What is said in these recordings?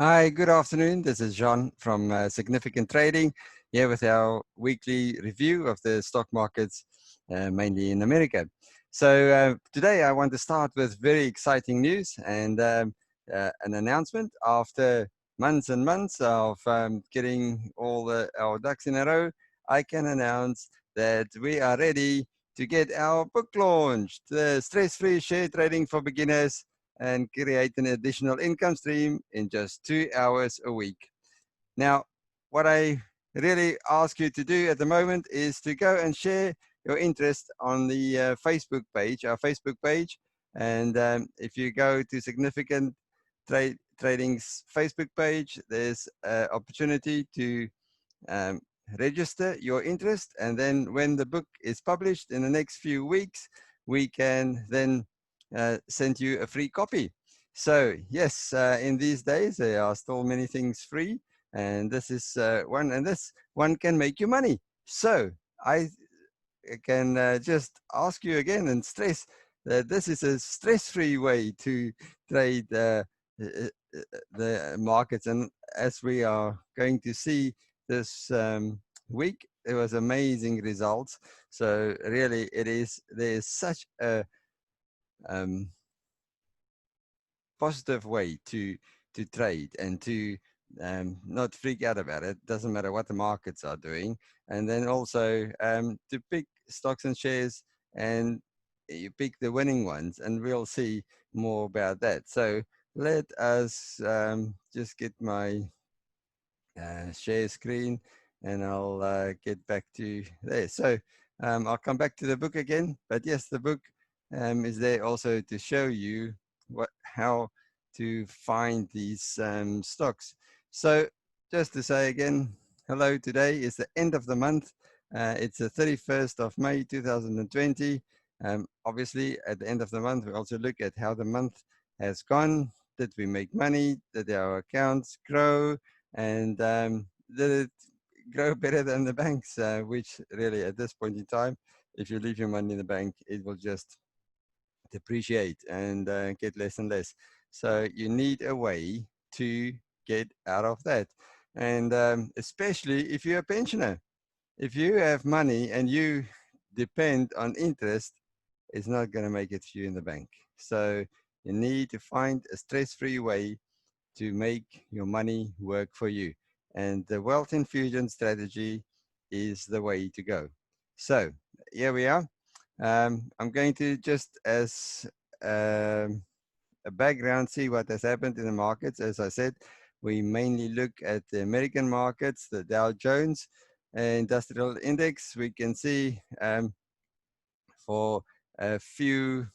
Hi, good afternoon. This is John from Significant Trading, here with our weekly review of the stock markets, mainly in America. So today I want to start with very exciting news and an announcement. After months and months of getting all our ducks in a row, I can announce that we are ready to get our book launched, the Stress-Free Share Trading for Beginners, and create an additional income stream in just 2 hours a week. Now, what I really ask you to do at the moment is to go and share your interest on the Facebook page, our Facebook page. And if you go to Significant Trading's Facebook page, there's an opportunity to um, register your interest. And then when the book is published in the next few weeks, we can then send you a free copy. So yes, in these days, there are still many things free. And this is one, and this one can make you money. So I can just ask you again and stress that this is a stress-free way to trade the markets. And as we are going to see this week, it was amazing results. So really, there is such a um, positive way to trade and to not freak out about it. Doesn't matter what the markets are doing. And then also to pick stocks and shares, and you pick the winning ones, and we'll see more about that. So let us just get my share screen, and I'll get back to there. So I'll come back to the book again, but yes, the book is there also to show you how to find these stocks. So just to say again, hello, today is the end of the month. It's the 31st of May 2020. Obviously, at the end of the month, we also look at how the month has gone. Did we make money? Did our accounts grow? And did it grow better than the banks, which really at this point in time, if you leave your money in the bank, it will just depreciate and get less and less. So you need a way to get out of that. And especially if you're a pensioner, if you have money and you depend on interest, it's not going to make it for you in the bank. So you need to find a stress-free way to make your money work for you. And the wealth infusion strategy is the way to go. So here we are. I'm going to just as a background see what has happened in the markets. As I said, we mainly look at the American markets, the Dow Jones Industrial Index. We can see for a few,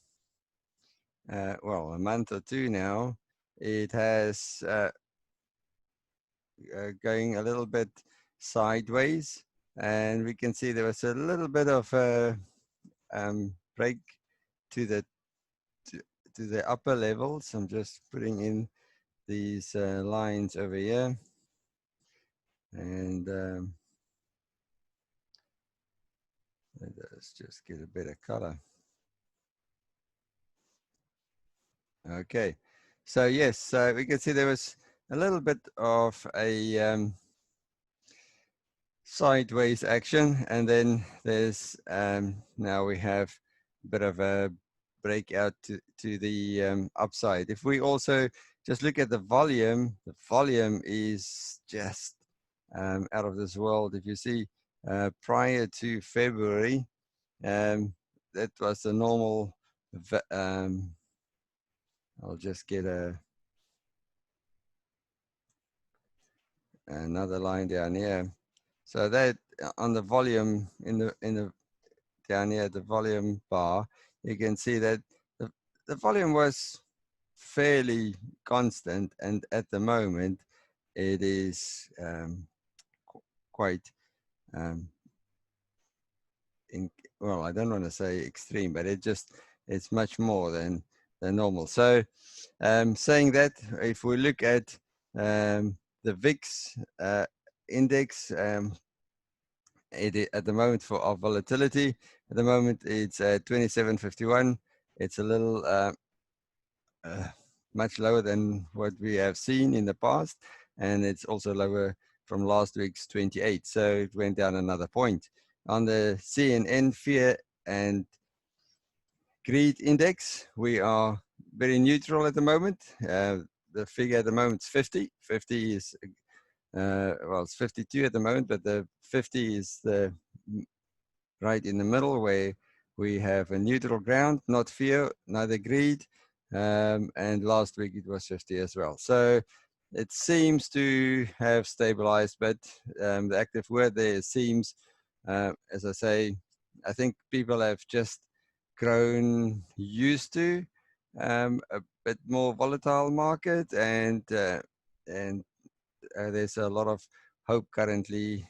well, a month or two now, it has going a little bit sideways, and we can see there was a little bit of a break to the to the upper levels. I'm just putting in these lines over here, and let's just get a better color. Okay, so yes, we can see there was a little bit of a sideways action, and then there's now we have a bit of a breakout to the upside. If we also just look at the volume is just out of this world. If you see prior to February, that was the normal I'll just get another line down here. So that on the volume in the down here, the volume bar, you can see that the volume was fairly constant, and at the moment it is quite well, I don't want to say extreme, but it's much more than normal. So saying that, if we look at the VIX index, at the moment for our volatility, at the moment it's 27.51. It's a little much lower than what we have seen in the past, and it's also lower from last week's 28. So it went down another point. On the CNN fear and greed index, we are very neutral at the moment. The figure at the moment is 50. 50 is, well, it's 52 at the moment, but the 50 is the right in the middle where we have a neutral ground, not fear, neither greed. And last week it was 50 as well. So it seems to have stabilized, but the active word there seems, as I say, I think people have just grown used to a bit more volatile market, and there's a lot of hope currently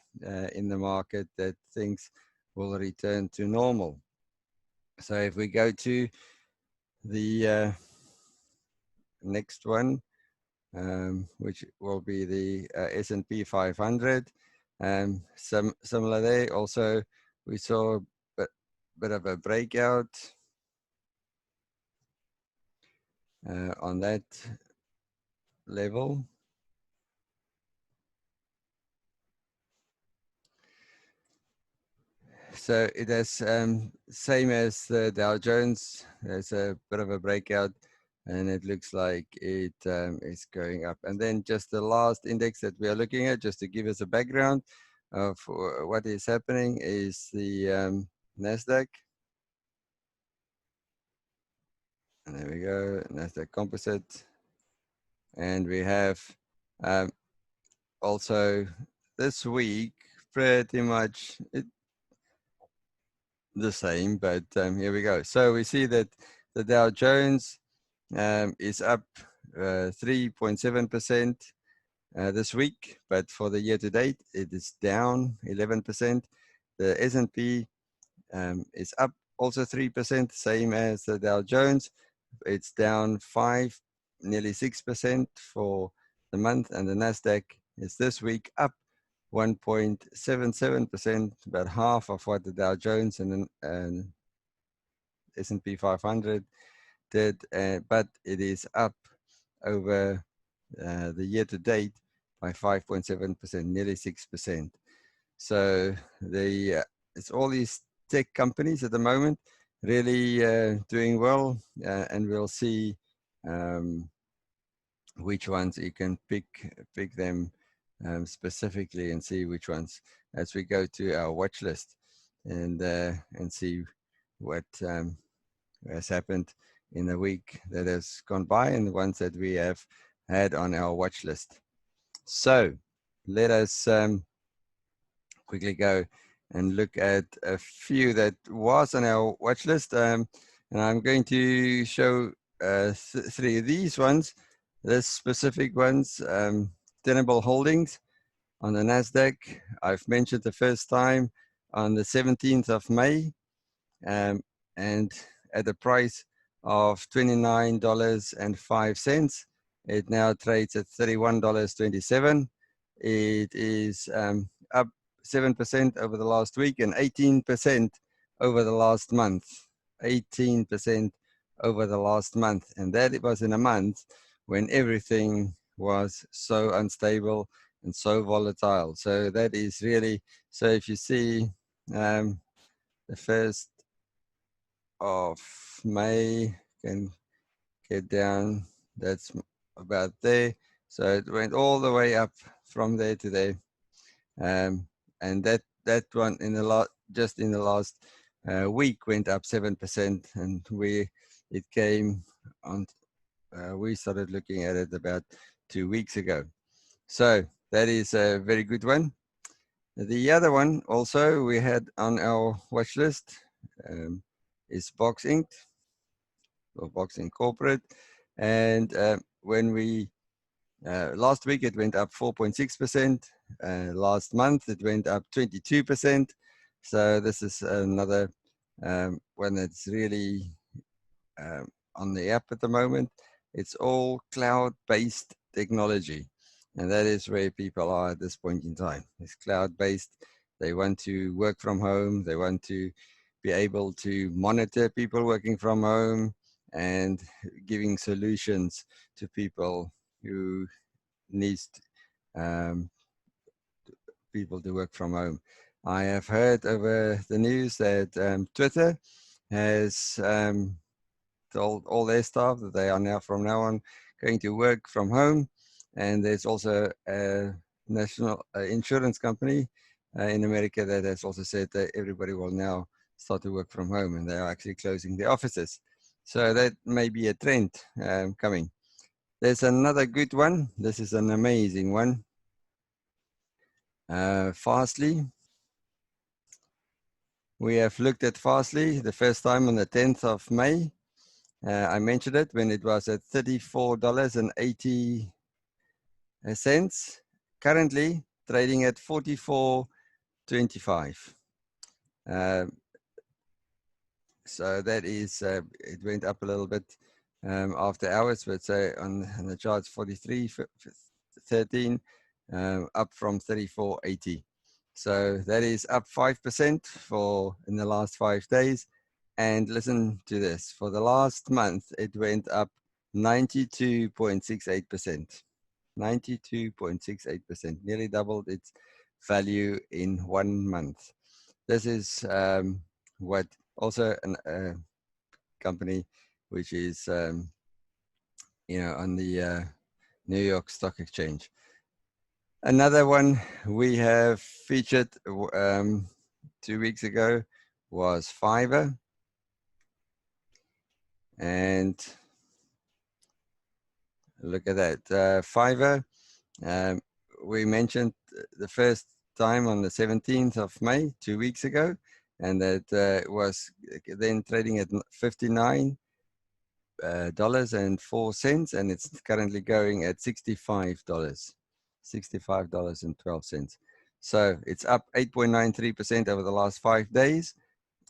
in the market that things will return to normal. So if we go to the next one, which will be the S&P 500, similar there. Also, we saw a bit of a breakout on that level. So it has same as the Dow Jones. There's a bit of a breakout, and it looks like it is going up. And then just the last index that we are looking at, just to give us a background of what is happening, is the Nasdaq. And there we go, Nasdaq Composite. And we have also this week pretty much the same, but here we go. So we see that the Dow Jones is up 3.7% this week, but for the year to date, it is down 11%. The S&P is up also 3%, same as the Dow Jones. It's down 5, nearly 6% for the month, and the Nasdaq is this week up 1.77%, about half of what the Dow Jones and S&P 500 did, but it is up over the year to date by 5.7%, nearly 6%. So it's all these tech companies at the moment really doing well, and we'll see which ones you can pick them specifically and see which ones as we go to our watch list and see what has happened in the week that has gone by and the ones that we have had on our watch list. So let us quickly go and look at a few that was on our watch list. And I'm going to show 3 of these ones. The specific ones, Tenable Holdings on the NASDAQ. I've mentioned the first time on the 17th of May, and at the price of $29.05. It now trades at $31.27. It is up 7% over the last week and 18% over the last month. 18% over the last month. And that it was in a month when everything was so unstable and so volatile. So that is really, so if you see the 1st of May, can get down, that's about there. So it went all the way up from there to there. And that one in the just in the last week went up 7%, and it came on. We started looking at it about 2 weeks ago. So that is a very good one. The other one also we had on our watch list is Box Inc. or Box Incorporate. And when we last week it went up 4.6%. Last month it went up 22%. So this is another one that's really on the up at the moment. It's all cloud-based technology, and that is where people are at this point in time. It's cloud-based. They want to work from home. They want to be able to monitor people working from home and giving solutions to people who needs people to work from home. I have heard over the news that Twitter has told all their staff that they are now from now on going to work from home. And there's also a national insurance company in America that has also said that everybody will now start to work from home, and they are actually closing their offices. So that may be a trend coming. There's another good one. This is an amazing one. Fastly. We have looked at Fastly the first time on the 10th of May. I mentioned it when it was at $34.80. Currently trading at $44.25. So that is, it went up a little bit after hours, but say on the charts 43.13, up from 34.80. So that is up 5% for in the last 5 days. And listen to this, for the last month, it went up 92.68%. 92.68%, nearly doubled its value in 1 month. This is what also a company which is you know, on the New York Stock Exchange. Another one we have featured 2 weeks ago was Fiverr, and look at that. Fiverr, we mentioned the first time on the 17th of May, 2 weeks ago, and that was then trading at $59.04, and it's currently going at $65.12. So it's up 8.93% over the last 5 days,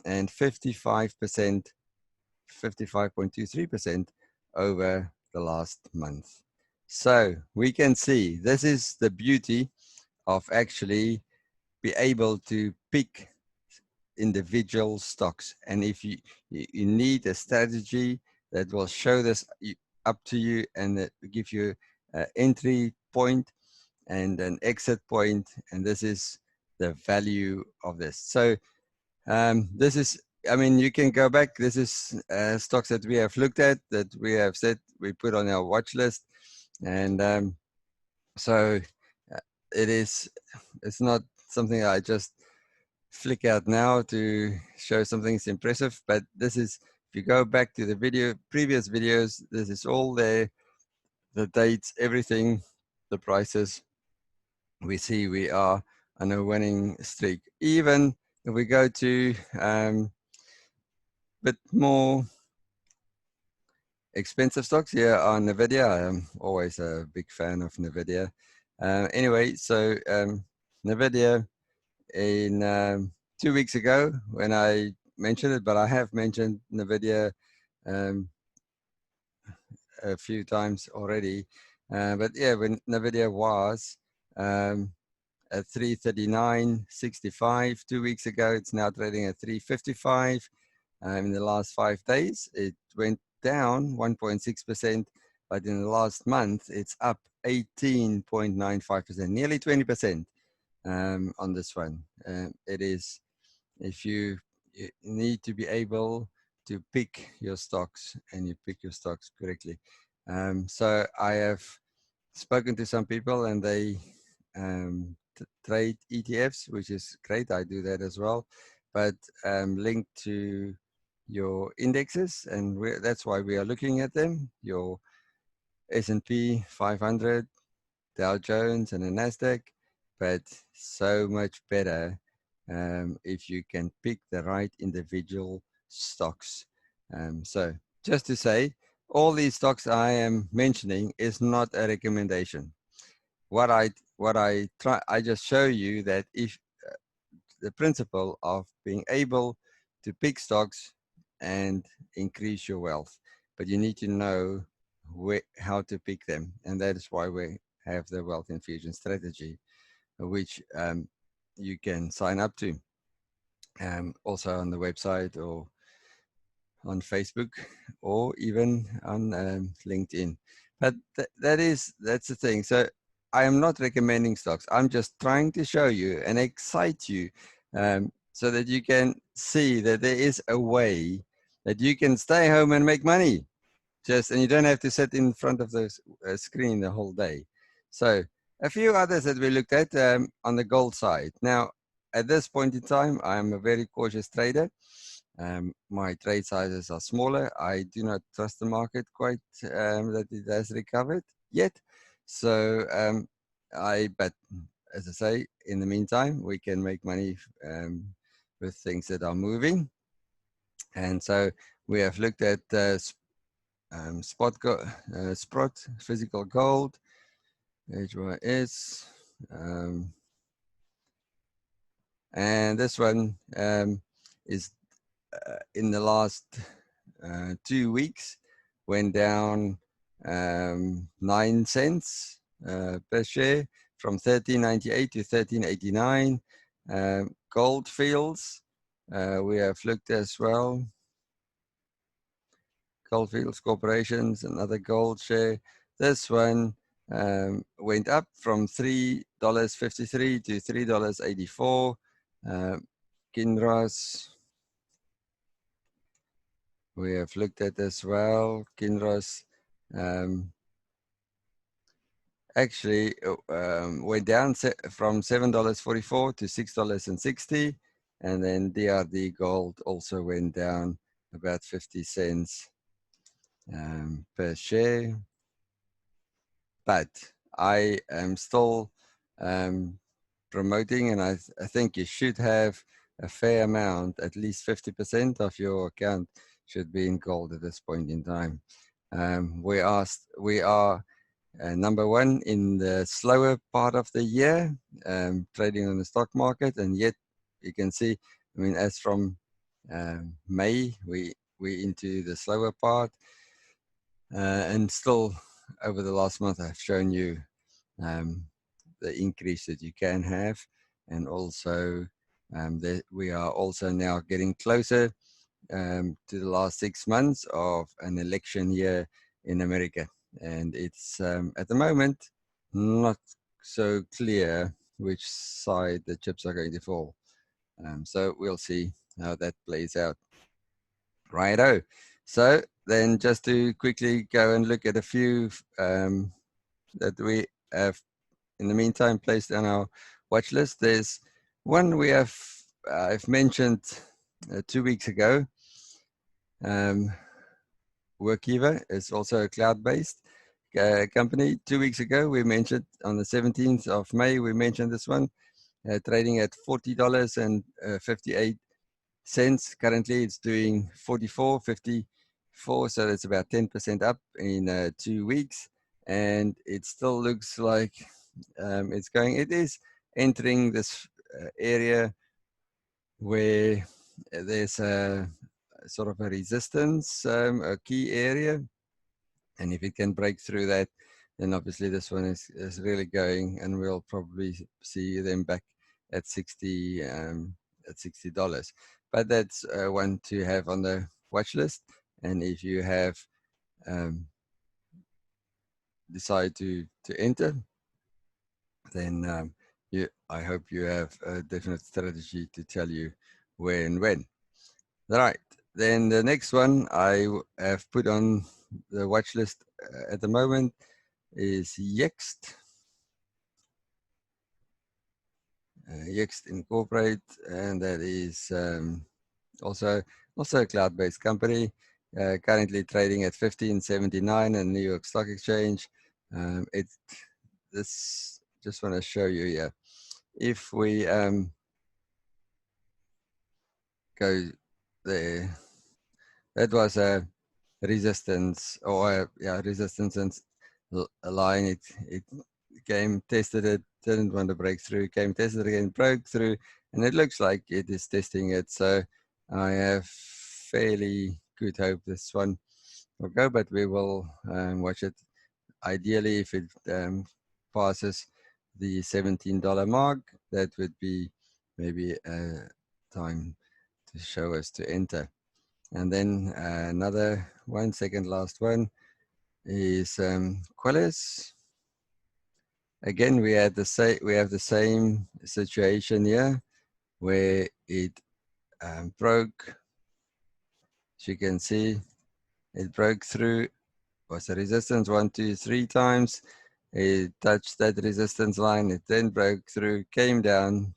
and 55.23% over the last month. So we can see this is the beauty of actually be able to pick individual stocks. And if you need a strategy that will show this up to you and that will give you an entry point and an exit point, and this is the value of this. So this is, I mean, you can go back. This is stocks that we have looked at, that we have said we put on our watch list, and so it's not something I just flick out now to show something that's impressive, but this is, if you go back to the previous videos, this is all there, the dates, everything, the prices. We see we are on a winning streak. Even if we go to bit more expensive stocks here on NVIDIA. I'm always a big fan of NVIDIA. Anyway, so NVIDIA in 2 weeks ago when I mentioned it, but I have mentioned NVIDIA a few times already. But yeah, when NVIDIA was at 339.65 2 weeks ago, it's now trading at 355. In the last 5 days, it went down 1.6%, but in the last month, it's up 18.95%, nearly 20% on this one. It is, if you need to be able to pick your stocks, and you pick your stocks correctly. So I have spoken to some people, and they trade ETFs, which is great. I do that as well, but linked to your indexes, and that's why we are looking at them, your S&P 500, Dow Jones, and the NASDAQ, but so much better if you can pick the right individual stocks. So just to say, all these stocks I am mentioning is not a recommendation. What I try, I just show you that if the principle of being able to pick stocks and increase your wealth, but you need to know how to pick them, and that is why we have the Wealth Infusion strategy, which you can sign up to, also on the website or on Facebook or even on LinkedIn. But that's the thing. So I am not recommending stocks. I'm just trying to show you and excite you so that you can see that there is a way that you can stay home and make money. And you don't have to sit in front of the screen the whole day. So a few others that we looked at on the gold side. Now, at this point in time, I'm a very cautious trader. My trade sizes are smaller. I do not trust the market quite that it has recovered yet. So but as I say, in the meantime, we can make money with things that are moving. And so we have looked at Sprott, physical gold, HYS, and this one is in the last 2 weeks went down 9 cents per share from 13.98 to 13.89. Gold Fields, we have looked as well. Gold Fields Corporations, another gold share. This one went up from $3.53 to $3.84. Kinross, we have looked at as well. Kinross actually went down from $7.44 to $6.60. And then DRD Gold also went down about 50 cents per share. But I am still promoting, and I think you should have a fair amount, at least 50% of your account should be in gold at this point in time. We are number one in the slower part of the year, trading on the stock market, and yet you can see, I mean, as from May, we into the slower part, and still over the last month, I've shown you the increase that you can have, and also that we are also now getting closer to the last 6 months of an election year in America, and it's at the moment not so clear which side the chips are going to fall. So we'll see how that plays out. Righto. So then just to quickly go and look at a few that we have in the meantime placed on our watch list. There's one we have I've mentioned 2 weeks ago. Workiva is also a cloud-based company. 2 weeks ago, we mentioned on the 17th of May, we mentioned this one, trading at $40.58. Currently, it's doing $44.54, so that's about 10% up in 2 weeks. And it still looks like it is entering this area where there's a sort of a resistance, a key area. And if it can break through that, then obviously this one is really going, and we'll probably see them back at $60. But that's one to have on the watch list. And if you have decide to enter, then I hope you have a definite strategy to tell you where and when. All right. Then the next one I have put on the watch list at the moment is Yext. Yext Incorporate, and that is also a cloud-based company, currently trading at 15.79 in New York Stock Exchange. This just want to show you here. If we go there, that was a resistance, or resistance and a line. It came, tested it, didn't want to break through, came, tested it again, broke through, and it looks like it is testing it. So I have fairly good hope this one will go, but we will watch it. Ideally, if it passes the $17 mark, that would be maybe a time to show us to enter. And then another one, second last one is Quillis. Again, we have the same situation here where it broke. As you can see, it broke through, was a resistance 1, 2, 3 times. It touched that resistance line. It then broke through, came down.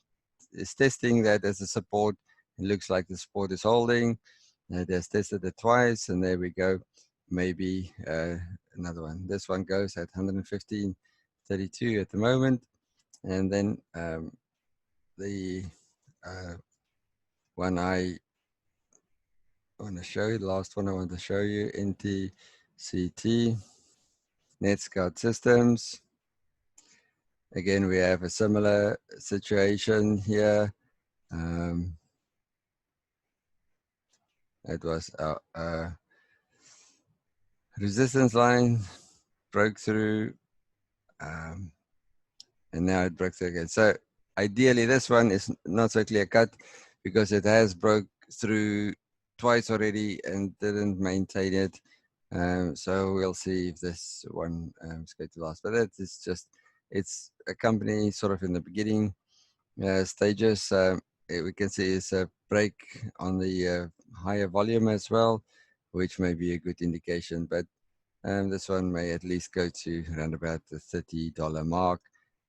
It's testing that as a support. It looks like the support is holding. It has tested it twice, and there we go. Maybe another one. This one goes at 115.32 at the moment. And then the one I want to show you, the last one I want to show you, NTCT, NetScout Systems. Again, we have a similar situation here. It was a resistance line, broke through, and now it broke through again. So ideally, this one is not so clear cut because it has broke through twice already and didn't maintain it. So we'll see if this one is going to last. But that is just, it's a company sort of in the beginning stages. We can see it's a break on the higher volume as well, which may be a good indication. But this one may at least go to around about the $30 mark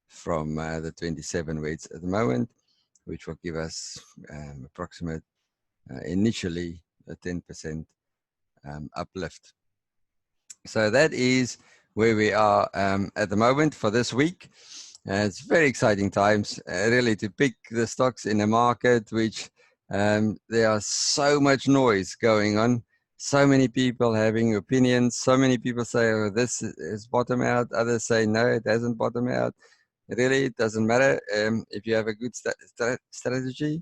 from the 27 weights at the moment, which will give us approximate initially a 10% uplift. So that is where we are at the moment for this week. It's very exciting times, really, to pick the stocks in a market which there are so much noise going on, so many people having opinions, so many people say, oh, this is bottom out, others say, no, it hasn't bottom out. Really, it doesn't matter. If you have a good strategy,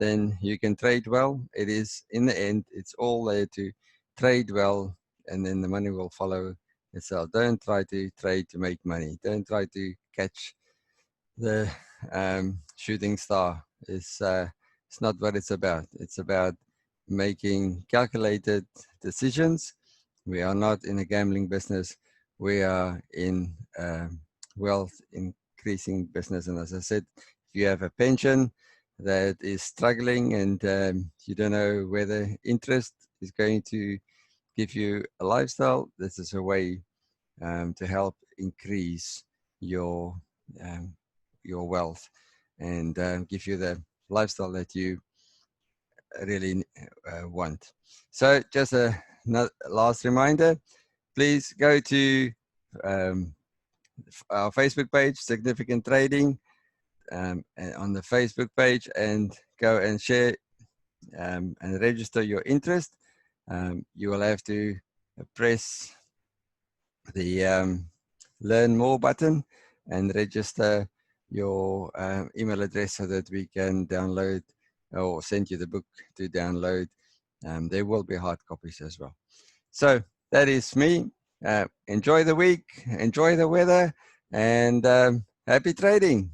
then you can trade well. It is, in the end, it's all there to trade well, and then the money will follow itself. Don't try to trade to make money. Don't try to catch the shooting star. It's not what it's about. It's about making calculated decisions. We are not in a gambling business. We are in wealth increasing business. And as I said, if you have a pension that is struggling and you don't know whether interest is going to give you a lifestyle, this is a way to help increase your wealth and give you the lifestyle that you really want. So just a last reminder, please go to our Facebook page, Significant Trading, and on the Facebook page, and go and share and register your interest. You will have to press the Learn More button and register your email address so that we can download or send you the book to download. There will be hard copies as well. So that is me. Enjoy the week, enjoy the weather, and happy trading.